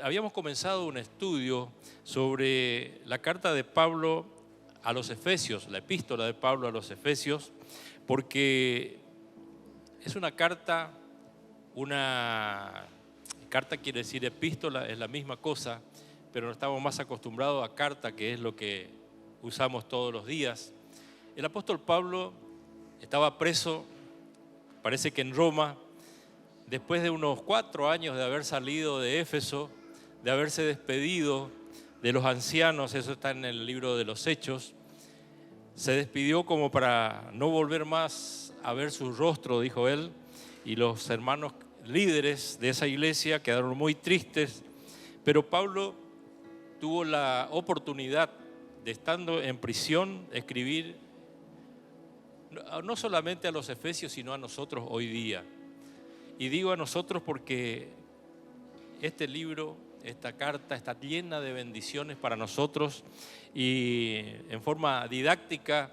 Habíamos comenzado un estudio sobre la carta de Pablo a los Efesios, la epístola de Pablo a los Efesios, porque es una carta quiere decir epístola, es la misma cosa, pero no estamos más acostumbrados a carta, que es lo que usamos todos los días. El apóstol Pablo estaba preso, parece que en Roma, después de unos 4 años de haber salido de Éfeso, de haberse despedido de los ancianos, eso está en el libro de los Hechos. Se despidió como para no volver más a ver su rostro, dijo él, y los hermanos líderes de esa iglesia quedaron muy tristes, pero Pablo tuvo la oportunidad de, estando en prisión, escribir no solamente a los efesios, sino a nosotros hoy día. Y digo a nosotros porque este libro, esta carta está llena de bendiciones para nosotros, y en forma didáctica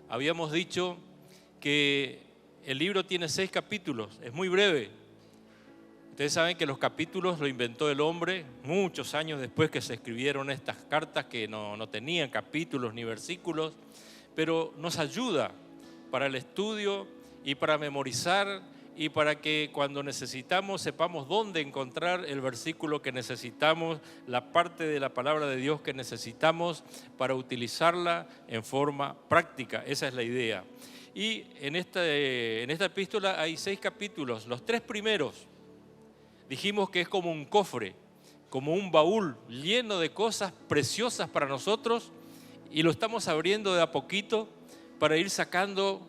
habíamos dicho que el libro tiene 6 capítulos, es muy breve. Ustedes saben que los capítulos lo inventó el hombre muchos años después que se escribieron estas cartas que no tenían capítulos ni versículos, pero nos ayuda para el estudio y para memorizar, y para que cuando necesitamos sepamos dónde encontrar el versículo que necesitamos, la parte de la palabra de Dios que necesitamos para utilizarla en forma práctica. Esa es la idea. Y en esta epístola hay 6 capítulos. Los 3 primeros dijimos que es como un cofre, como un baúl lleno de cosas preciosas para nosotros, y lo estamos abriendo de a poquito para ir sacando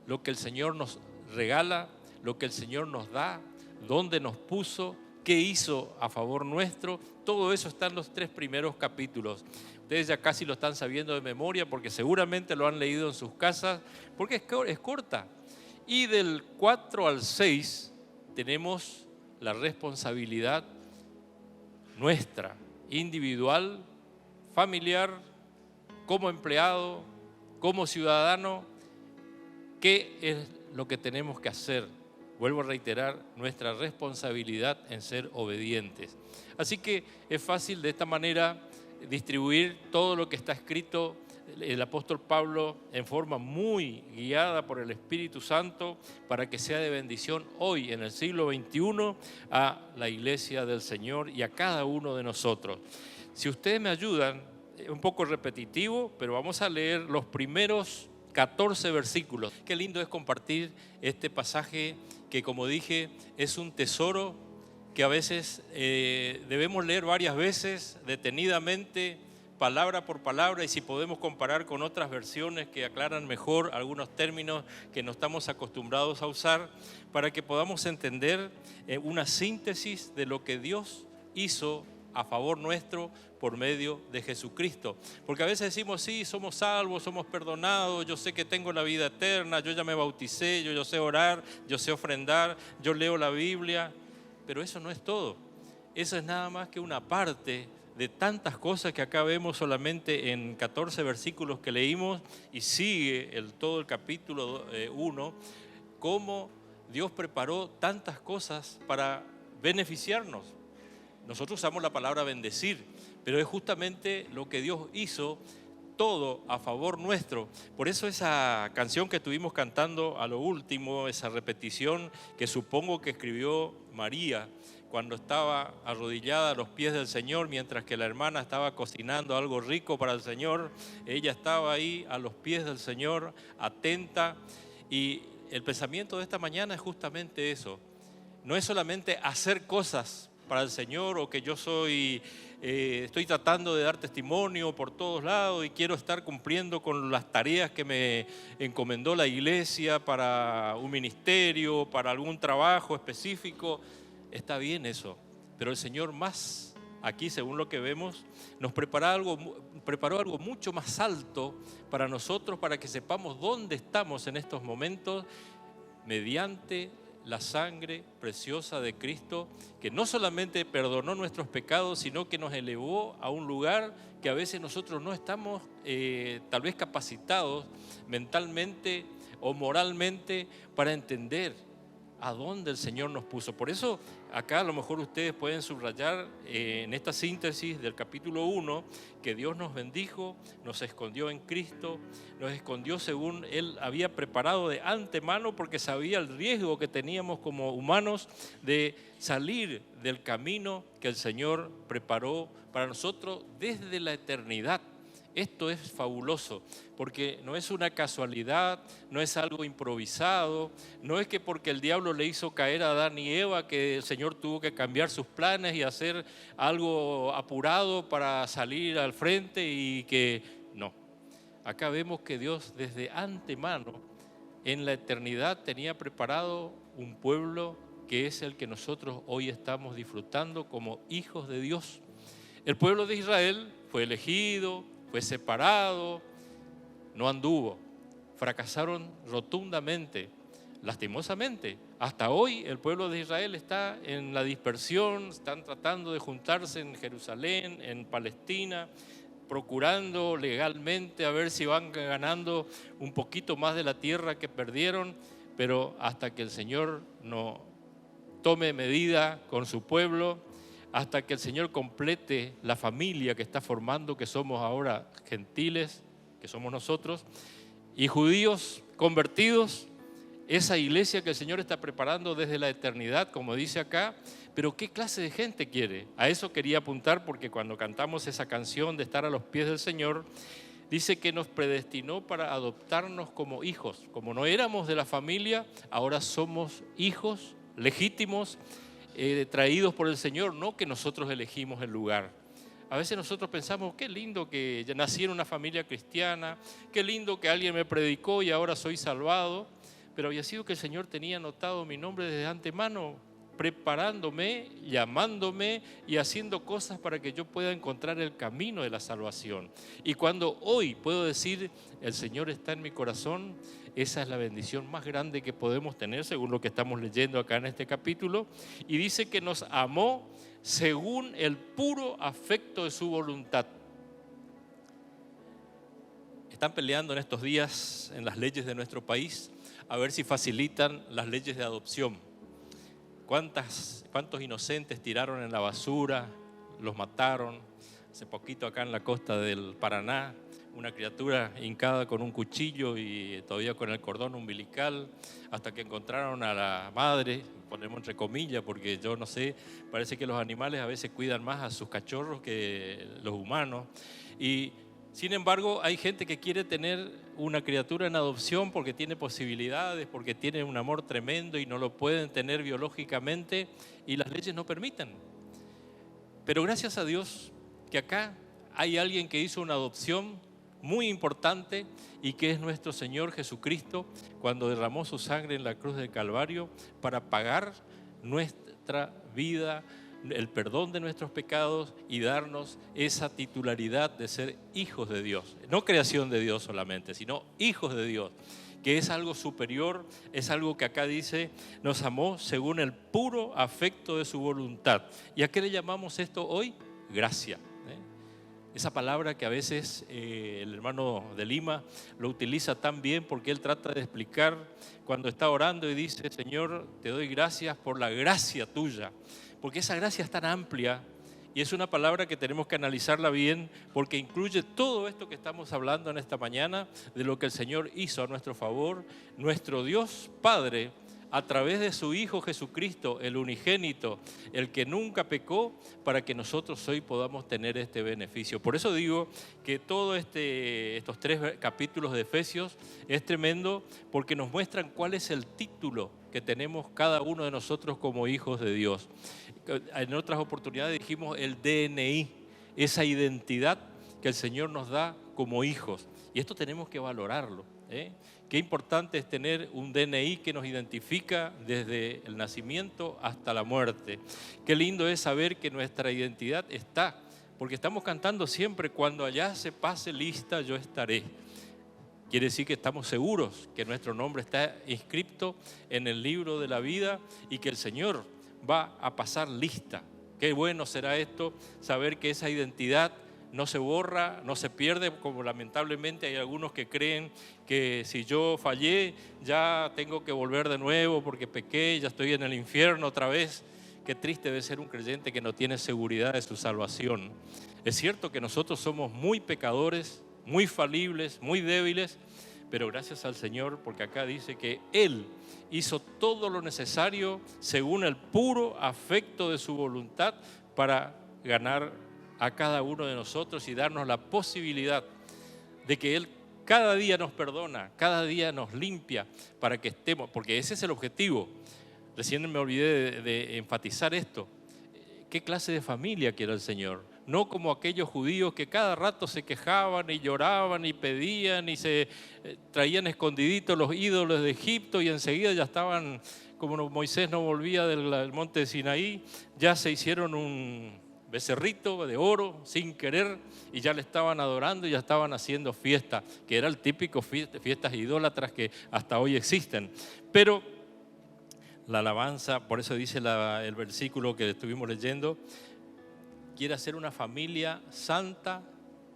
lo que el Señor nos regala, lo que el Señor nos da, dónde nos puso, qué hizo a favor nuestro. Todo eso está en los 3 primeros capítulos. Ustedes ya casi lo están sabiendo de memoria porque seguramente lo han leído en sus casas, porque es corta. Y del 4 al 6 tenemos la responsabilidad nuestra, individual, familiar, como empleado, como ciudadano. ¿Qué es lo que tenemos que hacer? Vuelvo a reiterar, nuestra responsabilidad en ser obedientes. Así que es fácil de esta manera distribuir todo lo que está escrito el apóstol Pablo en forma muy guiada por el Espíritu Santo, para que sea de bendición hoy en el siglo XXI a la iglesia del Señor y a cada uno de nosotros. Si ustedes me ayudan, es un poco repetitivo, pero vamos a leer los primeros 14 versículos. Qué lindo es compartir este pasaje que, como dije, es un tesoro que a veces debemos leer varias veces, detenidamente, palabra por palabra, y si podemos comparar con otras versiones que aclaran mejor algunos términos que no estamos acostumbrados a usar, para que podamos entender una síntesis de lo que Dios hizo a favor nuestro por medio de Jesucristo. Porque a veces decimos, sí, somos salvos, somos perdonados, yo sé que tengo la vida eterna, yo ya me bauticé, yo sé orar, yo sé ofrendar, yo leo la Biblia, pero eso no es todo. Eso es nada más que una parte de tantas cosas que acá vemos solamente en 14 versículos que leímos, y sigue todo el capítulo 1, cómo Dios preparó tantas cosas para beneficiarnos. Nosotros usamos la palabra bendecir, pero es justamente lo que Dios hizo, todo a favor nuestro. Por eso esa canción que estuvimos cantando a lo último, esa repetición que supongo que escribió María cuando estaba arrodillada a los pies del Señor, mientras que la hermana estaba cocinando algo rico para el Señor, ella estaba ahí a los pies del Señor, atenta. Y el pensamiento de esta mañana es justamente eso. No es solamente hacer cosas para el Señor, o que yo estoy tratando de dar testimonio por todos lados y quiero estar cumpliendo con las tareas que me encomendó la iglesia para un ministerio, para algún trabajo específico. Está bien eso, pero el Señor más aquí, según lo que vemos, nos preparó algo mucho más alto para nosotros, para que sepamos dónde estamos en estos momentos, mediante la sangre preciosa de Cristo, que no solamente perdonó nuestros pecados, sino que nos elevó a un lugar que a veces nosotros no estamos tal vez capacitados mentalmente o moralmente para entender a dónde el Señor nos puso. Por eso acá a lo mejor ustedes pueden subrayar en esta síntesis del capítulo 1 que Dios nos bendijo, nos escondió en Cristo, nos escondió según Él había preparado de antemano porque sabía el riesgo que teníamos como humanos de salir del camino que el Señor preparó para nosotros desde la eternidad. Esto es fabuloso, porque no es una casualidad, no es algo improvisado, no es que porque el diablo le hizo caer a Adán y Eva que el Señor tuvo que cambiar sus planes y hacer algo apurado para salir al frente y que no. Acá vemos que Dios desde antemano en la eternidad tenía preparado un pueblo que es el que nosotros hoy estamos disfrutando como hijos de Dios. El pueblo de Israel fue elegido, fue separado, no anduvo, fracasaron rotundamente, lastimosamente. Hasta hoy el pueblo de Israel está en la dispersión, están tratando de juntarse en Jerusalén, en Palestina, procurando legalmente a ver si van ganando un poquito más de la tierra que perdieron, pero hasta que el Señor no tome medida con su pueblo, hasta que el Señor complete la familia que está formando, que somos ahora gentiles, que somos nosotros, y judíos convertidos, esa iglesia que el Señor está preparando desde la eternidad, como dice acá. Pero ¿qué clase de gente quiere? A eso quería apuntar, porque cuando cantamos esa canción de estar a los pies del Señor, dice que nos predestinó para adoptarnos como hijos. Como no éramos de la familia, ahora somos hijos legítimos, traídos por el Señor, no que nosotros elegimos el lugar. A veces nosotros pensamos, qué lindo que ya nací en una familia cristiana, qué lindo que alguien me predicó y ahora soy salvado, pero había sido que el Señor tenía anotado mi nombre desde antemano, preparándome, llamándome y haciendo cosas para que yo pueda encontrar el camino de la salvación. Y cuando hoy puedo decir, el Señor está en mi corazón, esa es la bendición más grande que podemos tener, según lo que estamos leyendo acá en este capítulo. Y dice que nos amó según el puro afecto de su voluntad. Están peleando en estos días en las leyes de nuestro país a ver si facilitan las leyes de adopción. ¿Cuántos inocentes tiraron en la basura, los mataron? Hace poquito acá en la costa del Paraná, una criatura hincada con un cuchillo y todavía con el cordón umbilical, hasta que encontraron a la madre, ponemos entre comillas, porque yo no sé, parece que los animales a veces cuidan más a sus cachorros que los humanos. Y sin embargo, hay gente que quiere tener una criatura en adopción porque tiene posibilidades, porque tiene un amor tremendo y no lo pueden tener biológicamente y las leyes no permiten. Pero gracias a Dios que acá hay alguien que hizo una adopción muy importante y que es nuestro Señor Jesucristo, cuando derramó su sangre en la cruz del Calvario para pagar nuestra vida, el perdón de nuestros pecados y darnos esa titularidad de ser hijos de Dios. No creación de Dios solamente, sino hijos de Dios, que es algo superior, es algo que acá dice, nos amó según el puro afecto de su voluntad. ¿Y a qué le llamamos esto hoy? Gracia. Esa palabra que a veces el hermano de Lima lo utiliza tan bien porque él trata de explicar cuando está orando y dice, Señor, te doy gracias por la gracia tuya. Porque esa gracia es tan amplia y es una palabra que tenemos que analizarla bien porque incluye todo esto que estamos hablando en esta mañana de lo que el Señor hizo a nuestro favor. Nuestro Dios Padre, a través de su Hijo Jesucristo, el unigénito, el que nunca pecó, para que nosotros hoy podamos tener este beneficio. Por eso digo que todos estos 3 capítulos de Efesios es tremendo porque nos muestran cuál es el título que tenemos cada uno de nosotros como hijos de Dios. En otras oportunidades dijimos el DNI, esa identidad que el Señor nos da como hijos. Y esto tenemos que valorarlo. Qué importante es tener un DNI que nos identifica desde el nacimiento hasta la muerte. Qué lindo es saber que nuestra identidad está, porque estamos cantando siempre, cuando allá se pase lista yo estaré. Quiere decir que estamos seguros que nuestro nombre está inscrito en el libro de la vida y que el Señor va a pasar lista. Qué bueno será esto, saber que esa identidad no se borra, no se pierde, como lamentablemente hay algunos que creen que si yo fallé ya tengo que volver de nuevo porque pequé, ya estoy en el infierno otra vez. Qué triste debe ser un creyente que no tiene seguridad de su salvación. Es cierto que nosotros somos muy pecadores, muy falibles, muy débiles, pero gracias al Señor, porque acá dice que Él hizo todo lo necesario según el puro afecto de su voluntad para ganar a cada uno de nosotros y darnos la posibilidad de que Él cada día nos perdona, cada día nos limpia para que estemos, porque ese es el objetivo. Recién me olvidé de enfatizar esto. ¿Qué clase de familia quiere el Señor? No como aquellos judíos que cada rato se quejaban y lloraban y pedían y se traían escondiditos los ídolos de Egipto y enseguida ya estaban, como Moisés no volvía del monte de Sinaí, ya se hicieron un becerrito de oro sin querer y ya le estaban adorando y ya estaban haciendo fiesta, que era el típico fiestas idólatras que hasta hoy existen. Pero la alabanza, por eso dice el versículo que estuvimos leyendo, quiere hacer una familia santa,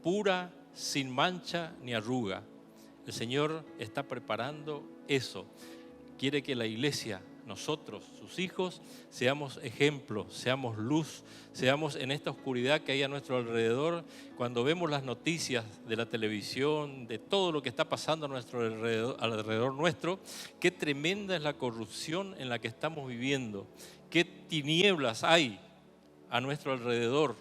pura, sin mancha ni arruga. El Señor está preparando eso. Quiere que la iglesia, nosotros, sus hijos, seamos ejemplo, seamos luz, seamos en esta oscuridad que hay a nuestro alrededor. Cuando vemos las noticias de la televisión, de todo lo que está pasando a nuestro alrededor nuestro, qué tremenda es la corrupción en la que estamos viviendo, qué tinieblas hay a nuestro alrededor.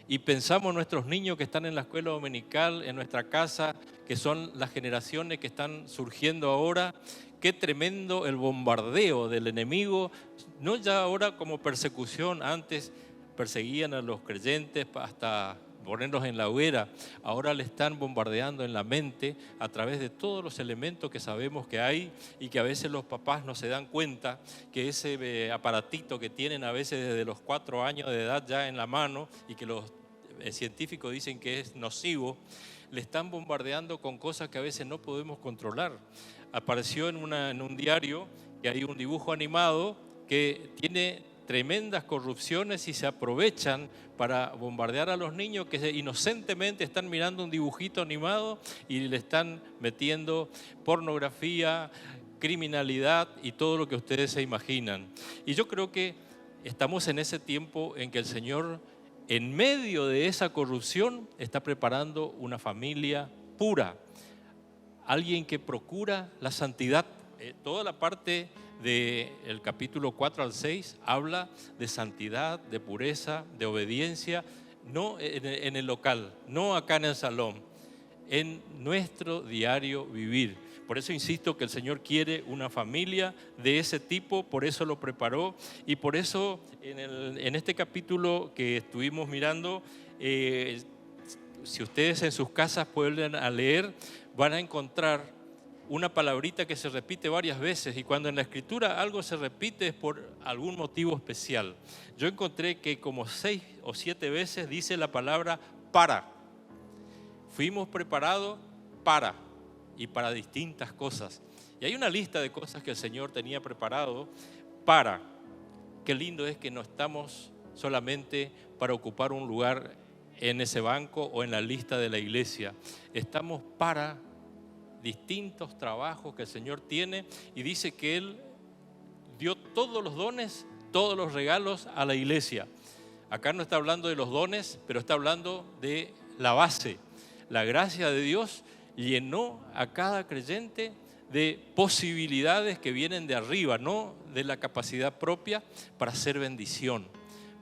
Y pensamos en nuestros niños que están en la escuela dominical, en nuestra casa, que son las generaciones que están surgiendo ahora. Qué tremendo el bombardeo del enemigo, no ya ahora como persecución, antes perseguían a los creyentes hasta ponerlos en la hoguera, ahora le están bombardeando en la mente a través de todos los elementos que sabemos que hay y que a veces los papás no se dan cuenta que ese aparatito que tienen a veces desde los 4 años de edad ya en la mano y que los científicos dicen que es nocivo, le están bombardeando con cosas que a veces no podemos controlar. Apareció en un diario que hay un dibujo animado que tiene tremendas corrupciones y se aprovechan para bombardear a los niños que inocentemente están mirando un dibujito animado y le están metiendo pornografía, criminalidad y todo lo que ustedes se imaginan. Y yo creo que estamos en ese tiempo en que el Señor, en medio de esa corrupción, está preparando una familia pura, alguien que procura la santidad. Toda la parte del capítulo 4 al 6 habla de santidad, de pureza, de obediencia, no en el local, no acá en el salón, en nuestro diario vivir. Por eso insisto que el Señor quiere una familia de ese tipo, por eso lo preparó y por eso en este capítulo que estuvimos mirando, si ustedes en sus casas pueden a leer, van a encontrar una palabrita que se repite varias veces y cuando en la Escritura algo se repite es por algún motivo especial. Yo encontré que como 6 o 7 veces dice la palabra para. Fuimos preparados para y para distintas cosas. Y hay una lista de cosas que el Señor tenía preparado para. Qué lindo es que no estamos solamente para ocupar un lugar en ese banco o en la lista de la iglesia. Estamos para distintos trabajos que el Señor tiene y dice que Él dio todos los dones, todos los regalos a la iglesia. Acá no está hablando de los dones, pero está hablando de la base. La gracia de Dios llenó a cada creyente de posibilidades que vienen de arriba, no de la capacidad propia, para ser bendición,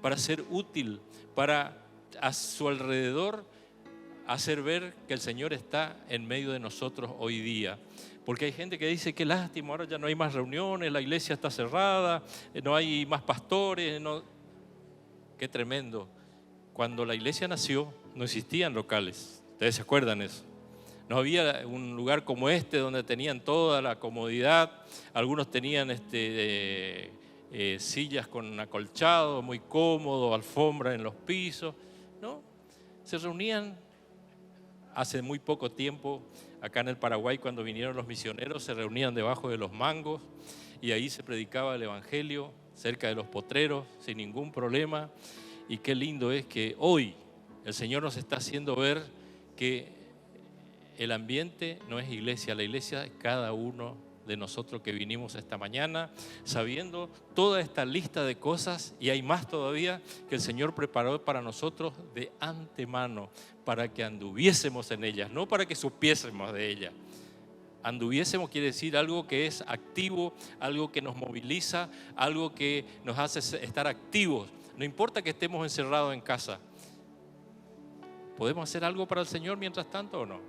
para ser útil, para a su alrededor hacer ver que el Señor está en medio de nosotros hoy día. Porque hay gente que dice, qué lástima, ahora ya no hay más reuniones, la iglesia está cerrada, no hay más pastores. No. Qué tremendo. Cuando la iglesia nació, no existían locales. ¿Ustedes se acuerdan de eso? No había un lugar como este donde tenían toda la comodidad. Algunos tenían sillas con acolchado, muy cómodo, alfombra en los pisos. No, se reunían hace muy poco tiempo, acá en el Paraguay, cuando vinieron los misioneros, se reunían debajo de los mangos y ahí se predicaba el Evangelio, cerca de los potreros, sin ningún problema. Y qué lindo es que hoy el Señor nos está haciendo ver que el ambiente no es iglesia, la iglesia es cada uno de nosotros que vinimos esta mañana, sabiendo toda esta lista de cosas, y hay más todavía que el Señor preparó para nosotros de antemano, para que anduviésemos en ellas, no para que supiésemos de ellas. Anduviésemos quiere decir algo que es activo, algo que nos moviliza, algo que nos hace estar activos. No importa que estemos encerrados en casa. ¿Podemos hacer algo para el Señor mientras tanto o no?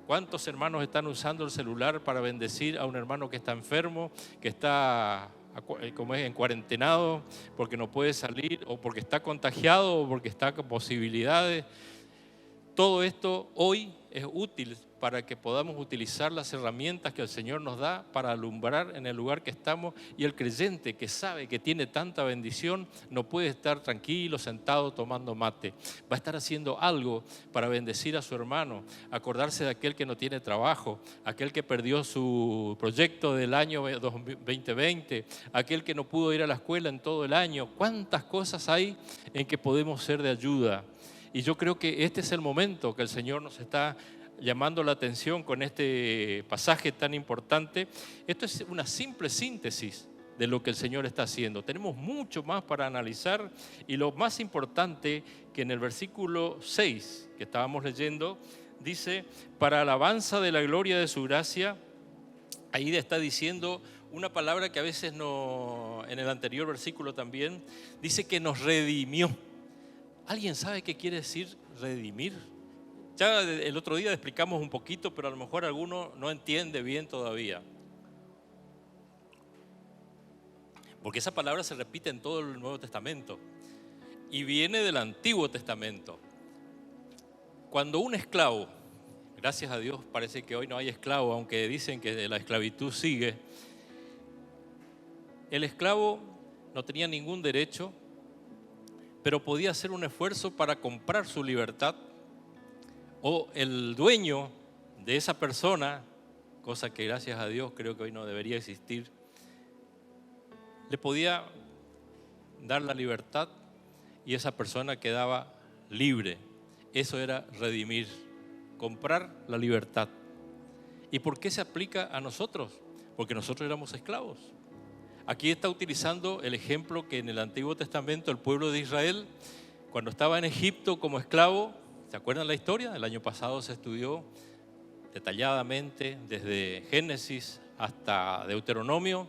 ¿Cuántos hermanos están usando el celular para bendecir a un hermano que está enfermo, que está como es, en cuarentenado, porque no puede salir, o porque está contagiado, o porque está con posibilidades? Todo esto hoy es útil para que podamos utilizar las herramientas que el Señor nos da para alumbrar en el lugar que estamos, y el creyente que sabe que tiene tanta bendición no puede estar tranquilo, sentado, tomando mate. Va a estar haciendo algo para bendecir a su hermano, acordarse de aquel que no tiene trabajo, aquel que perdió su proyecto del año 2020, aquel que no pudo ir a la escuela en todo el año. ¿Cuántas cosas hay en que podemos ser de ayuda? Y yo creo que este es el momento que el Señor nos está llamando la atención con este pasaje tan importante. Esto es una simple síntesis de lo que el Señor está haciendo. Tenemos mucho más para analizar, y lo más importante que en el versículo 6 que estábamos leyendo, dice, para alabanza de la gloria de su gracia. Ahí está diciendo una palabra que a veces no, en el anterior versículo también, dice que nos redimió. ¿Alguien sabe qué quiere decir redimir? Ya el otro día explicamos un poquito, pero a lo mejor alguno no entiende bien todavía. Porque esa palabra se repite en todo el Nuevo Testamento y viene del Antiguo Testamento. Cuando un esclavo, gracias a Dios parece que hoy no hay esclavo, aunque dicen que la esclavitud sigue, el esclavo no tenía ningún derecho, pero podía hacer un esfuerzo para comprar su libertad, o el dueño de esa persona, cosa que gracias a Dios creo que hoy no debería existir, le podía dar la libertad y esa persona quedaba libre. Eso era redimir, comprar la libertad. ¿Y por qué se aplica a nosotros? Porque nosotros éramos esclavos. Aquí está utilizando el ejemplo que en el Antiguo Testamento el pueblo de Israel, cuando estaba en Egipto como esclavo, ¿se acuerdan la historia? El año pasado se estudió detalladamente desde Génesis hasta Deuteronomio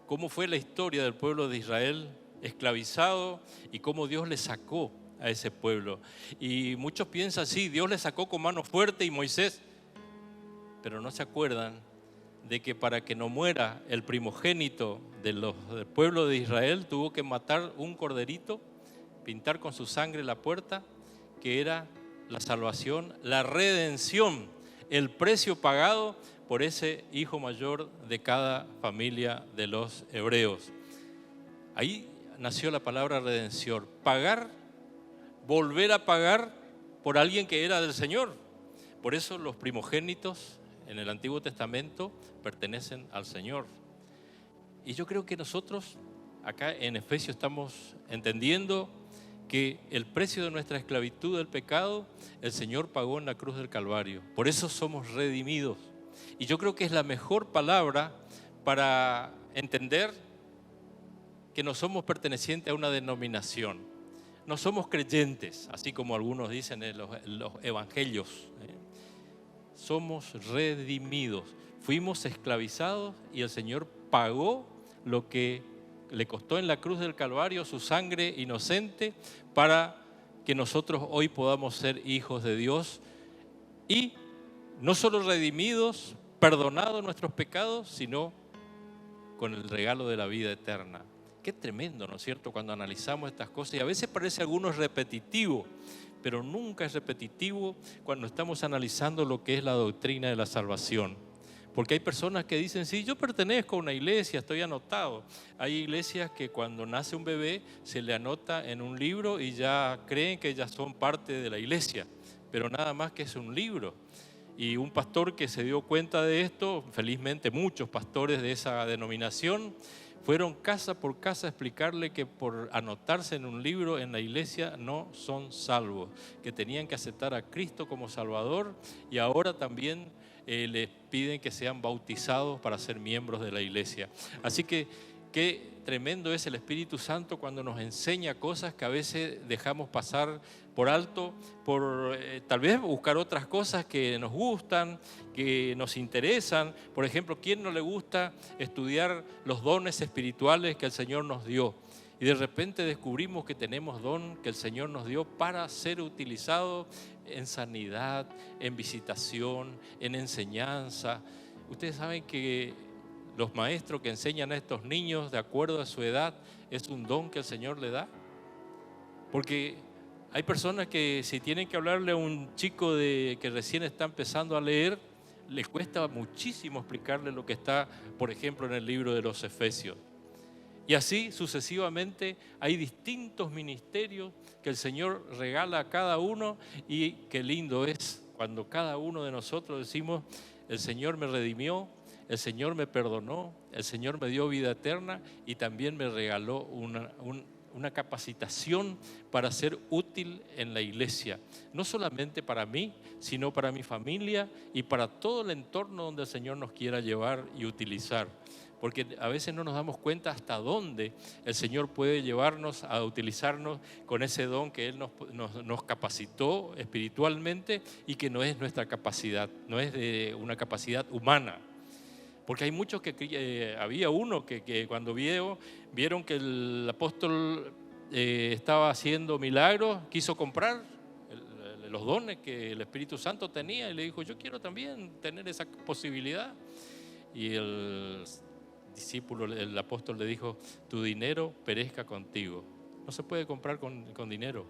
cómo fue la historia del pueblo de Israel esclavizado y cómo Dios le sacó a ese pueblo. Y muchos piensan, sí, Dios le sacó con mano fuerte y Moisés, pero no se acuerdan de que para que no muera el primogénito del pueblo de Israel tuvo que matar un corderito, pintar con su sangre la puerta, que era la salvación, la redención, el precio pagado por ese hijo mayor de cada familia de los hebreos. Ahí nació la palabra redención, pagar, volver a pagar por alguien que era del Señor. Por eso los primogénitos en el Antiguo Testamento pertenecen al Señor. Y yo creo que nosotros acá en Efesios estamos entendiendo que el precio de nuestra esclavitud del pecado, el Señor pagó en la cruz del Calvario. Por eso somos redimidos. Y yo creo que es la mejor palabra para entender que no somos pertenecientes a una denominación. No somos creyentes, así como algunos dicen en los evangelios. Somos redimidos. Fuimos esclavizados y el Señor pagó lo que le costó en la cruz del Calvario, su sangre inocente, para que nosotros hoy podamos ser hijos de Dios y no solo redimidos, perdonados nuestros pecados, sino con el regalo de la vida eterna. Qué tremendo, ¿no es cierto?, cuando analizamos estas cosas. Y a veces parece a algunos repetitivo, pero nunca es repetitivo cuando estamos analizando lo que es la doctrina de la salvación. Porque hay personas que dicen, sí, yo pertenezco a una iglesia, estoy anotado. Hay iglesias que cuando nace un bebé se le anota en un libro y ya creen que ya son parte de la iglesia, pero nada más que es un libro. Y un pastor que se dio cuenta de esto, felizmente muchos pastores de esa denominación, fueron casa por casa a explicarle que por anotarse en un libro en la iglesia no son salvos, que tenían que aceptar a Cristo como Salvador, y ahora también les piden que sean bautizados para ser miembros de la iglesia. Así que qué tremendo es el Espíritu Santo cuando nos enseña cosas que a veces dejamos pasar por alto, por tal vez buscar otras cosas que nos gustan, que nos interesan. Por ejemplo, ¿quién no le gusta estudiar los dones espirituales que el Señor nos dio? Y de repente descubrimos que tenemos don que el Señor nos dio para ser utilizado en sanidad, en visitación, en enseñanza. Ustedes saben que los maestros que enseñan a estos niños de acuerdo a su edad es un don que el Señor le da. Porque hay personas que si tienen que hablarle a un chico que recién está empezando a leer, le cuesta muchísimo explicarle lo que está, por ejemplo, en el libro de los Efesios. Y así sucesivamente hay distintos ministerios que el Señor regala a cada uno, y qué lindo es cuando cada uno de nosotros decimos: el Señor me redimió, el Señor me perdonó, el Señor me dio vida eterna y también me regaló una capacitación para ser útil en la iglesia. No solamente para mí, sino para mi familia y para todo el entorno donde el Señor nos quiera llevar y utilizar. Porque a veces no nos damos cuenta hasta dónde el Señor puede llevarnos a utilizarnos con ese don que Él nos capacitó espiritualmente y que no es nuestra capacidad, no es de una capacidad humana. Porque hay muchos que había uno que cuando vieron que el apóstol estaba haciendo milagros, quiso comprar los dones que el Espíritu Santo tenía y le dijo: yo quiero también tener esa posibilidad. Y el discípulo, el apóstol le dijo: tu dinero perezca contigo. No se puede comprar con dinero.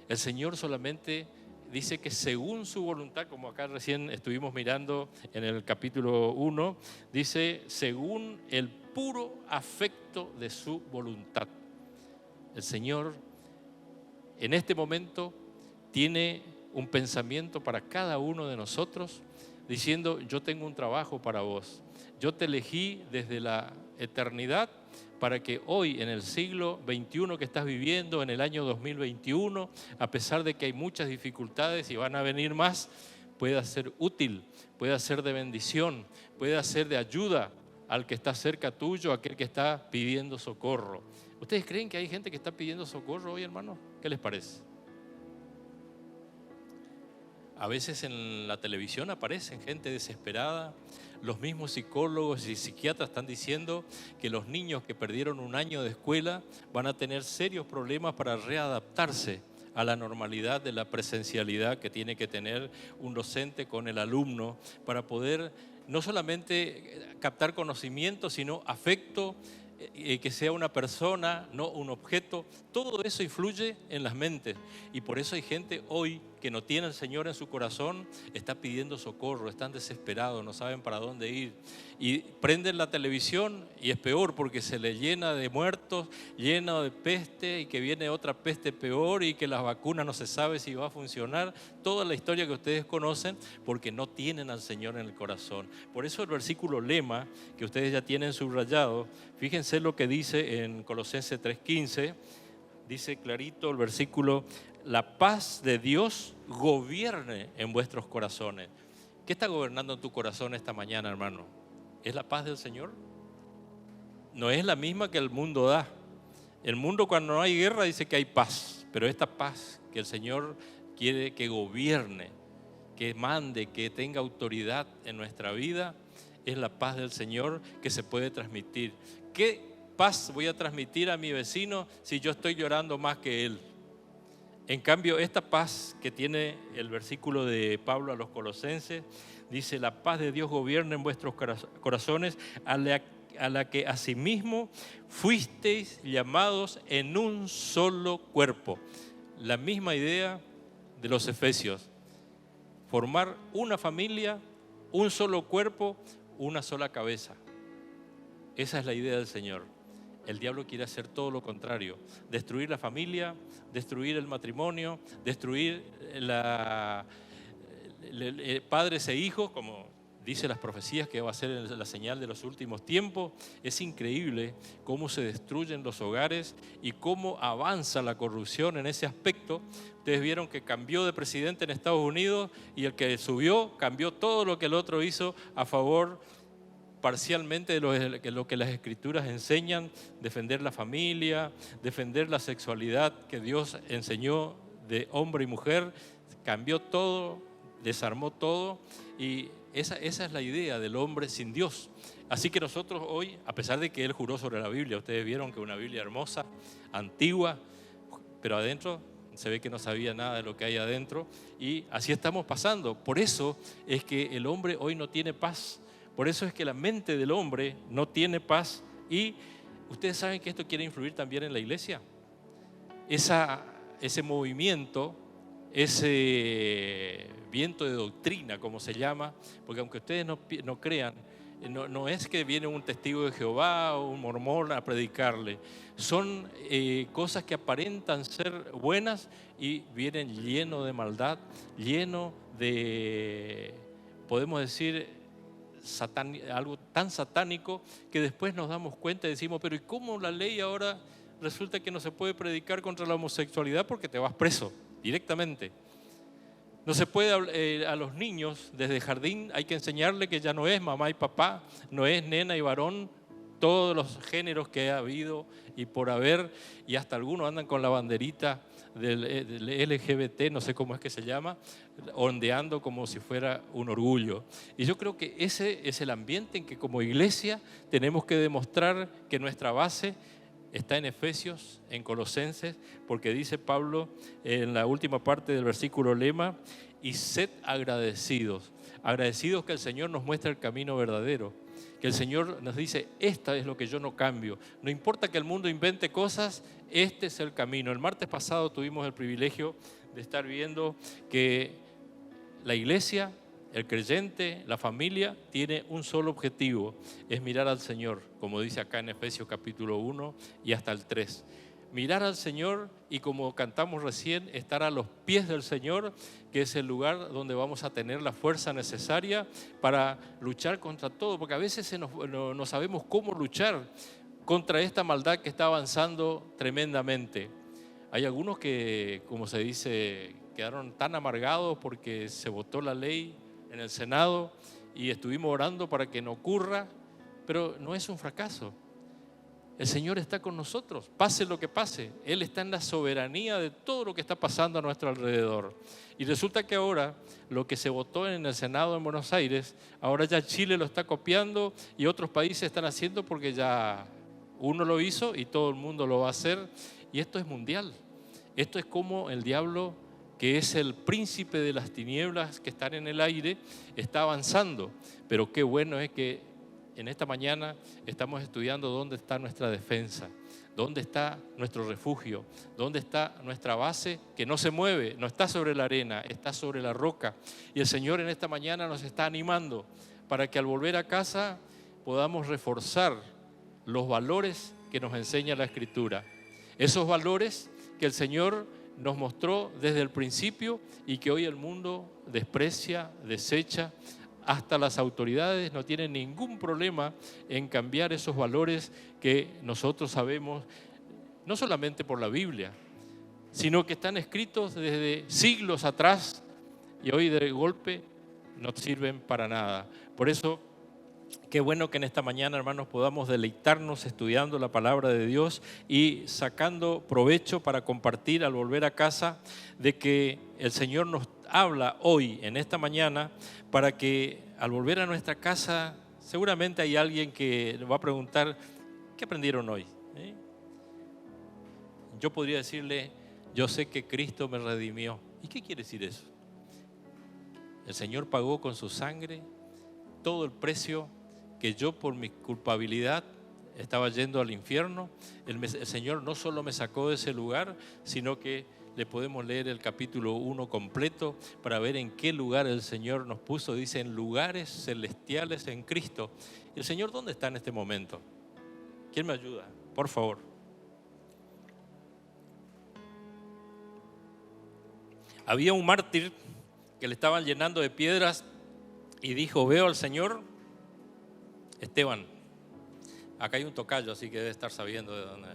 El Señor solamente dice que según su voluntad, como acá recién estuvimos mirando en el capítulo 1, dice: según el puro afecto de su voluntad. El Señor en este momento tiene un pensamiento para cada uno de nosotros, diciendo: yo tengo un trabajo para vos. Yo te elegí desde la eternidad para que hoy, en el siglo XXI que estás viviendo, en el año 2021, a pesar de que hay muchas dificultades y van a venir más, pueda ser útil, pueda ser de bendición, pueda ser de ayuda al que está cerca tuyo, aquel que está pidiendo socorro. ¿Ustedes creen que hay gente que está pidiendo socorro hoy, hermano? ¿Qué les parece? A veces en la televisión aparecen gente desesperada. Los mismos psicólogos y psiquiatras están diciendo que los niños que perdieron un año de escuela van a tener serios problemas para readaptarse a la normalidad de la presencialidad que tiene que tener un docente con el alumno para poder no solamente captar conocimiento, sino afecto, que sea una persona, no un objeto. Todo eso influye en las mentes y por eso hay gente hoy que no tiene al Señor en su corazón, está pidiendo socorro, están desesperados, no saben para dónde ir. Y prenden la televisión y es peor porque se le llena de muertos, llena de peste y que viene otra peste peor y que las vacunas no se sabe si va a funcionar. Toda la historia que ustedes conocen porque no tienen al Señor en el corazón. Por eso el versículo lema que ustedes ya tienen subrayado, fíjense lo que dice en Colosenses 3:15, dice clarito el versículo: la paz de Dios gobierne en vuestros corazones. ¿Qué está gobernando en tu corazón esta mañana, hermano? ¿Es la paz del Señor? No es la misma que el mundo da. El mundo, cuando no hay guerra, dice que hay paz, pero esta paz que el Señor quiere que gobierne, que mande, que tenga autoridad en nuestra vida, es la paz del Señor que se puede transmitir. ¿Qué paz voy a transmitir a mi vecino si yo estoy llorando más que él? En cambio, esta paz que tiene el versículo de Pablo a los Colosenses, dice: la paz de Dios gobierna en vuestros corazones, a la que asimismo fuisteis llamados en un solo cuerpo. La misma idea de los Efesios: formar una familia, un solo cuerpo, una sola cabeza. Esa es la idea del Señor. El diablo quiere hacer todo lo contrario: destruir la familia, destruir el matrimonio, destruir padres e hijos, como dice las profecías que va a ser la señal de los últimos tiempos. Es increíble cómo se destruyen los hogares y cómo avanza la corrupción en ese aspecto. Ustedes vieron que cambió de presidente en Estados Unidos y el que subió cambió todo lo que el otro hizo a favor parcialmente de lo que las Escrituras enseñan: defender la familia, defender la sexualidad que Dios enseñó de hombre y mujer. Cambió todo, desarmó todo, y esa es la idea del hombre sin Dios. Así que nosotros hoy, a pesar de que él juró sobre la Biblia, ustedes vieron que una Biblia hermosa, antigua, pero adentro se ve que no sabía nada de lo que hay adentro, y así estamos pasando. Por eso es que el hombre hoy no tiene paz. Por eso es que la mente del hombre no tiene paz. Y ustedes saben que esto quiere influir también en la iglesia. Ese movimiento, ese viento de doctrina, como se llama, porque aunque ustedes no crean, no es que viene un testigo de Jehová o un mormón a predicarle. Son cosas que aparentan ser buenas y vienen lleno de maldad, lleno de, podemos decir, algo tan satánico, que después nos damos cuenta y decimos: pero ¿y cómo la ley ahora resulta que no se puede predicar contra la homosexualidad porque te vas preso directamente? No se puede, a los niños desde jardín hay que enseñarle que ya no es mamá y papá, no es nena y varón, todos los géneros que ha habido y por haber, y hasta algunos andan con la banderita del LGBT, no sé cómo es que se llama, ondeando como si fuera un orgullo. Y yo creo que ese es el ambiente en que como iglesia tenemos que demostrar que nuestra base está en Efesios, en Colosenses, porque dice Pablo en la última parte del versículo lema: y sed agradecidos. Agradecidos que el Señor nos muestra el camino verdadero, que el Señor nos dice: esta es lo que yo no cambio. No importa que el mundo invente cosas, este es el camino. El martes pasado tuvimos el privilegio de estar viendo que la iglesia, el creyente, la familia, tiene un solo objetivo: es mirar al Señor, como dice acá en Efesios capítulo 1 y hasta el 3. Mirar al Señor y, como cantamos recién, estar a los pies del Señor, que es el lugar donde vamos a tener la fuerza necesaria para luchar contra todo, porque a veces no sabemos cómo luchar contra esta maldad que está avanzando tremendamente. Hay algunos que, como se dice, quedaron tan amargados porque se votó la ley en el Senado y estuvimos orando para que no ocurra, pero no es un fracaso. El Señor está con nosotros, pase lo que pase. Él está en la soberanía de todo lo que está pasando a nuestro alrededor. Y resulta que ahora lo que se votó en el Senado en Buenos Aires, ahora ya Chile lo está copiando y otros países están haciendo, porque ya uno lo hizo y todo el mundo lo va a hacer. Y esto es mundial. Esto es como el diablo, que es el príncipe de las tinieblas que están en el aire, está avanzando. Pero qué bueno es que en esta mañana estamos estudiando dónde está nuestra defensa, dónde está nuestro refugio, dónde está nuestra base que no se mueve, no está sobre la arena, está sobre la roca. Y el Señor en esta mañana nos está animando para que al volver a casa podamos reforzar los valores que nos enseña la Escritura. Esos valores que el Señor nos mostró desde el principio y que hoy el mundo desprecia, desecha. Hasta las autoridades no tienen ningún problema en cambiar esos valores que nosotros sabemos, no solamente por la Biblia, sino que están escritos desde siglos atrás y hoy de golpe no sirven para nada. Por eso, qué bueno que en esta mañana, hermanos, podamos deleitarnos estudiando la palabra de Dios y sacando provecho para compartir al volver a casa de que el Señor nos habla hoy, en esta mañana, para que al volver a nuestra casa, seguramente hay alguien que nos va a preguntar: ¿qué aprendieron hoy? Yo podría decirle: yo sé que Cristo me redimió. ¿Y qué quiere decir eso? El Señor pagó con su sangre todo el precio que yo, por mi culpabilidad, estaba yendo al infierno. El Señor no solo me sacó de ese lugar, sino que le podemos leer el capítulo 1 completo para ver en qué lugar el Señor nos puso. Dice: en lugares celestiales en Cristo. ¿Y el Señor dónde está en este momento? ¿Quién me ayuda? Por favor. Había un mártir que le estaban llenando de piedras y dijo, veo al Señor. Esteban, acá hay un tocayo, así que debe estar sabiendo de dónde.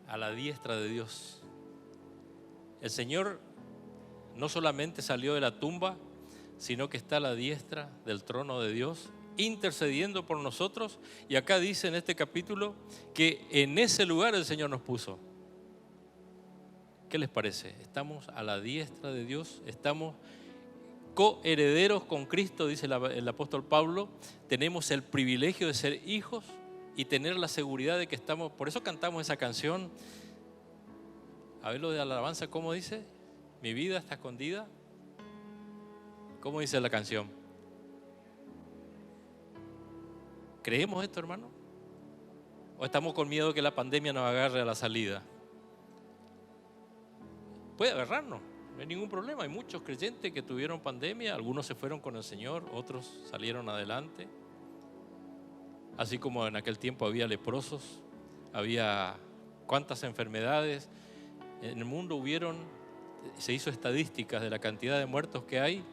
A la diestra de Dios. El Señor no solamente salió de la tumba, sino que está a la diestra del trono de Dios, intercediendo por nosotros. Y acá dice en este capítulo que en ese lugar el Señor nos puso. ¿Qué les parece? Estamos a la diestra de Dios, estamos coherederos con Cristo, dice el apóstol Pablo. Tenemos el privilegio de ser hijos y tener la seguridad de que estamos. Por eso cantamos esa canción. A ver lo de la alabanza, ¿cómo dice? Mi vida está escondida. ¿Cómo dice la canción? ¿Creemos esto, hermano? ¿O estamos con miedo que la pandemia nos agarre a la salida? Puede agarrarnos, no hay ningún problema. Hay muchos creyentes que tuvieron pandemia, algunos se fueron con el Señor, otros salieron adelante. Así como en aquel tiempo había leprosos, había cuántas enfermedades. En el mundo se hizo estadísticas de la cantidad de muertos que hay,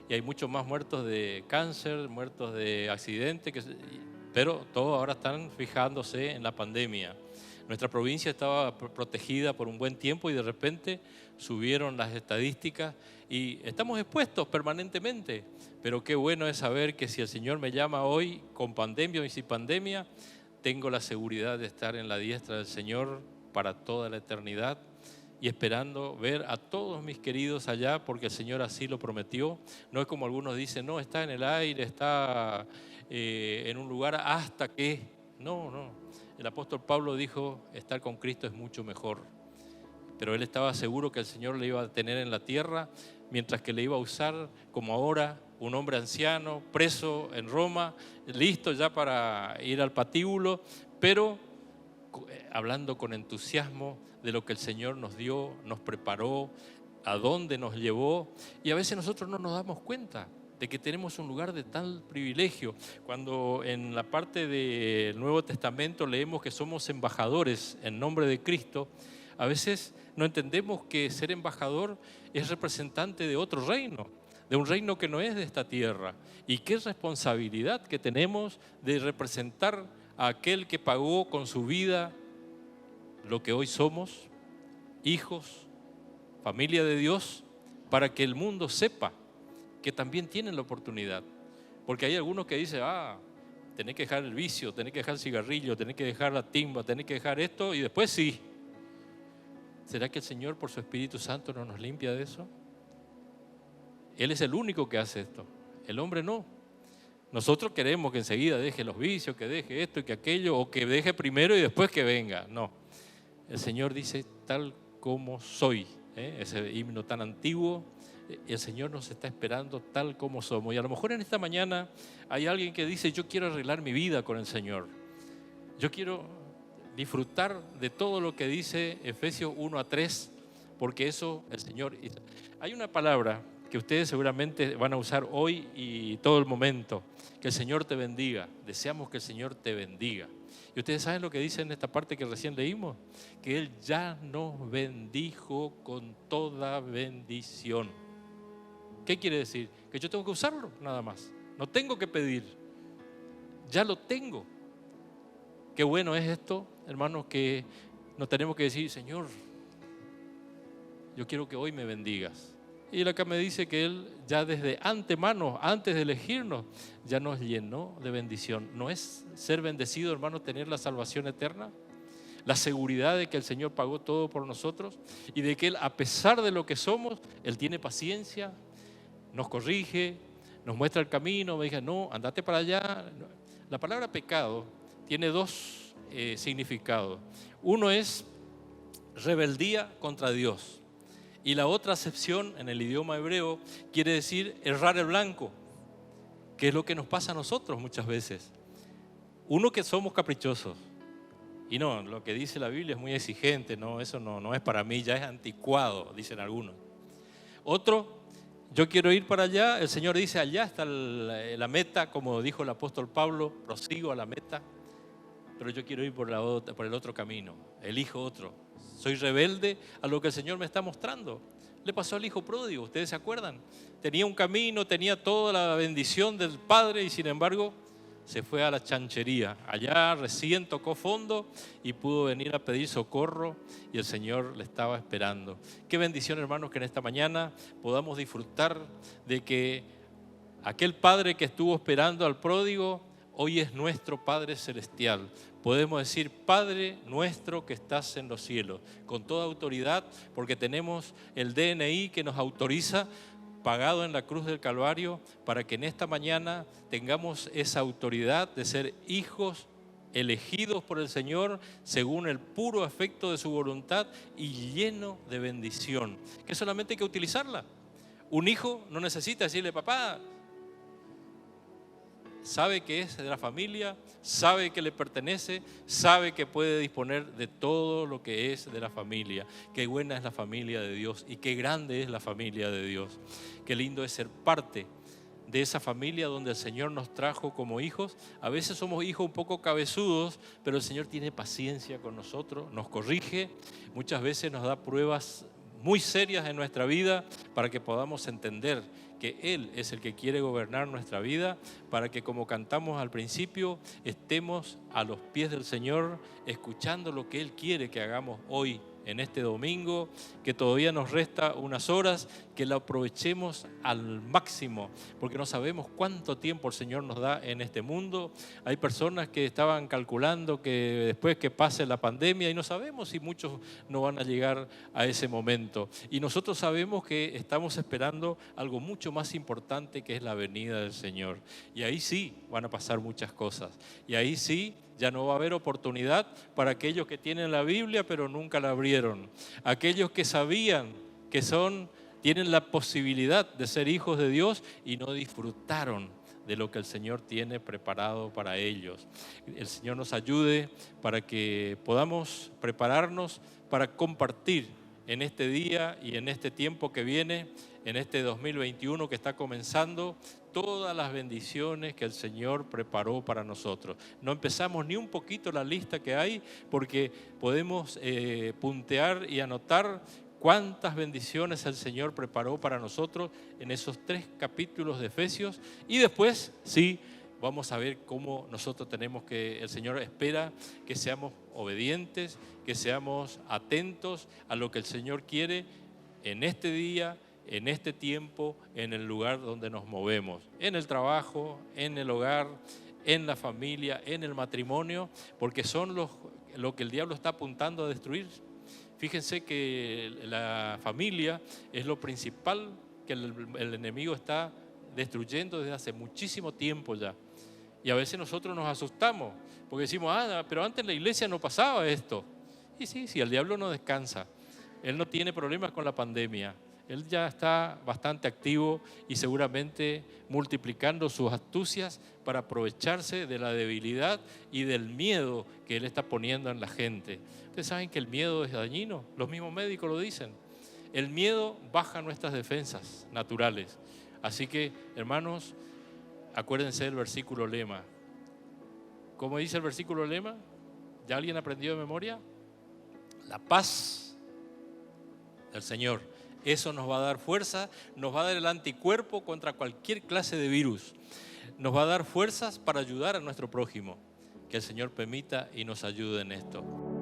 y hay muchos más muertos de cáncer, muertos de accidente, pero todos ahora están fijándose en la pandemia. Nuestra provincia estaba protegida por un buen tiempo y de repente subieron las estadísticas y estamos expuestos permanentemente. Pero qué bueno es saber que si el Señor me llama hoy con pandemia y sin pandemia, tengo la seguridad de estar en la diestra del Señor para toda la eternidad y esperando ver a todos mis queridos allá, porque el Señor así lo prometió. No es como algunos dicen, no, está en el aire, está en un lugar hasta que... No. El apóstol Pablo dijo, estar con Cristo es mucho mejor. Pero él estaba seguro que el Señor le iba a tener en la tierra, mientras que le iba a usar como ahora, un hombre anciano, preso en Roma, listo ya para ir al patíbulo, pero hablando con entusiasmo de lo que el Señor nos dio, nos preparó, a dónde nos llevó. Y a veces nosotros no nos damos cuenta de que tenemos un lugar de tal privilegio. Cuando en la parte del Nuevo Testamento leemos que somos embajadores en nombre de Cristo, a veces no entendemos que ser embajador es representante de otro reino, de un reino que no es de esta tierra. Y qué responsabilidad que tenemos de representar a aquel que pagó con su vida lo que hoy somos, hijos, familia de Dios, para que el mundo sepa que también tienen la oportunidad. Porque hay algunos que dicen, tenés que dejar el vicio, tenés que dejar el cigarrillo, tenés que dejar la timba, tenés que dejar esto y después sí. ¿Será que el Señor por su Espíritu Santo no nos limpia de eso? Él es el único que hace esto, el hombre no. Nosotros queremos que enseguida deje los vicios, que deje esto y que aquello, o que deje primero y después que venga. No, el Señor dice tal como soy, ese himno tan antiguo. El Señor nos está esperando tal como somos. Y a lo mejor en esta mañana hay alguien que dice, yo quiero arreglar mi vida con el Señor. Yo quiero disfrutar de todo lo que dice Efesios 1-3, porque eso el Señor hizo. Hay una palabra que ustedes seguramente van a usar hoy y todo el momento, que el Señor te bendiga. Deseamos que el Señor te bendiga. Y ustedes saben lo que dice en esta parte que recién leímos, que Él ya nos bendijo con toda bendición. ¿Qué quiere decir? Que yo tengo que usarlo nada más. No tengo que pedir. Ya lo tengo. Qué bueno es esto, hermanos, que no tenemos que decir, Señor, yo quiero que hoy me bendigas. Y Él acá me dice que Él ya desde antemano, antes de elegirnos, ya nos llenó de bendición. ¿No es ser bendecido, hermanos, tener la salvación eterna? La seguridad de que el Señor pagó todo por nosotros y de que Él, a pesar de lo que somos, Él tiene paciencia, nos corrige, nos muestra el camino, me dice, no, andate para allá. La palabra pecado tiene dos significados. Uno es rebeldía contra Dios. Y la otra acepción en el idioma hebreo quiere decir errar el blanco, que es lo que nos pasa a nosotros muchas veces. Uno, que somos caprichosos. Y no, lo que dice la Biblia es muy exigente, no, eso no es para mí, ya es anticuado, dicen algunos. Otro, yo quiero ir para allá, el Señor dice, allá está la meta, como dijo el apóstol Pablo, prosigo a la meta, pero yo quiero ir por el otro camino, elijo otro. Soy rebelde a lo que el Señor me está mostrando. Le pasó al hijo pródigo, ¿ustedes se acuerdan? Tenía un camino, tenía toda la bendición del padre y sin embargo se fue a la chanchería. Allá recién tocó fondo y pudo venir a pedir socorro y el Señor le estaba esperando. Qué bendición, hermanos, que en esta mañana podamos disfrutar de que aquel padre que estuvo esperando al pródigo hoy es nuestro Padre Celestial. Podemos decir, Padre nuestro que estás en los cielos, con toda autoridad, porque tenemos el DNI que nos autoriza, pagado en la cruz del Calvario, para que en esta mañana tengamos esa autoridad de ser hijos elegidos por el Señor según el puro afecto de su voluntad y lleno de bendición, que solamente hay que utilizarla. Un hijo no necesita decirle, papá, sabe que es de la familia, sabe que le pertenece, sabe que puede disponer de todo lo que es de la familia. Qué buena es la familia de Dios y qué grande es la familia de Dios. Qué lindo es ser parte de esa familia donde el Señor nos trajo como hijos. A veces somos hijos un poco cabezudos, pero el Señor tiene paciencia con nosotros, nos corrige, muchas veces nos da pruebas muy serias en nuestra vida para que podamos entender que Él es el que quiere gobernar nuestra vida, para que, como cantamos al principio, estemos a los pies del Señor, escuchando lo que Él quiere que hagamos hoy, en este domingo, que todavía nos resta unas horas, que lo aprovechemos al máximo, porque no sabemos cuánto tiempo el Señor nos da en este mundo. Hay personas que estaban calculando que después que pase la pandemia, y no sabemos si muchos no van a llegar a ese momento. Y nosotros sabemos que estamos esperando algo mucho más importante, que es la venida del Señor. Y ahí sí van a pasar muchas cosas. Y ahí sí ya no va a haber oportunidad para aquellos que tienen la Biblia pero nunca la abrieron. Aquellos que sabían que tienen la posibilidad de ser hijos de Dios y no disfrutaron de lo que el Señor tiene preparado para ellos. El Señor nos ayude para que podamos prepararnos para compartir en este día y en este tiempo que viene, en este 2021 que está comenzando, todas las bendiciones que el Señor preparó para nosotros. No empezamos ni un poquito la lista que hay, porque podemos puntear y anotar cuántas bendiciones el Señor preparó para nosotros en esos 3 capítulos de Efesios. Y después, sí, vamos a ver cómo nosotros el Señor espera que seamos obedientes, que seamos atentos a lo que el Señor quiere en este día, en este tiempo, en el lugar donde nos movemos, en el trabajo, en el hogar, en la familia, en el matrimonio, porque son lo que el diablo está apuntando a destruir. Fíjense que la familia es lo principal que el enemigo está destruyendo desde hace muchísimo tiempo ya. Y a veces nosotros nos asustamos, porque decimos, pero antes en la iglesia no pasaba esto. Y sí, el diablo no descansa. Él no tiene problemas con la pandemia. Él ya está bastante activo y seguramente multiplicando sus astucias para aprovecharse de la debilidad y del miedo que él está poniendo en la gente. Ustedes saben que el miedo es dañino, los mismos médicos lo dicen. El miedo baja nuestras defensas naturales. Así que, hermanos, acuérdense del versículo lema. ¿Cómo dice el versículo lema? ¿Ya alguien aprendió de memoria? La paz del Señor. Eso nos va a dar fuerza, nos va a dar el anticuerpo contra cualquier clase de virus. Nos va a dar fuerzas para ayudar a nuestro prójimo. Que el Señor permita y nos ayude en esto.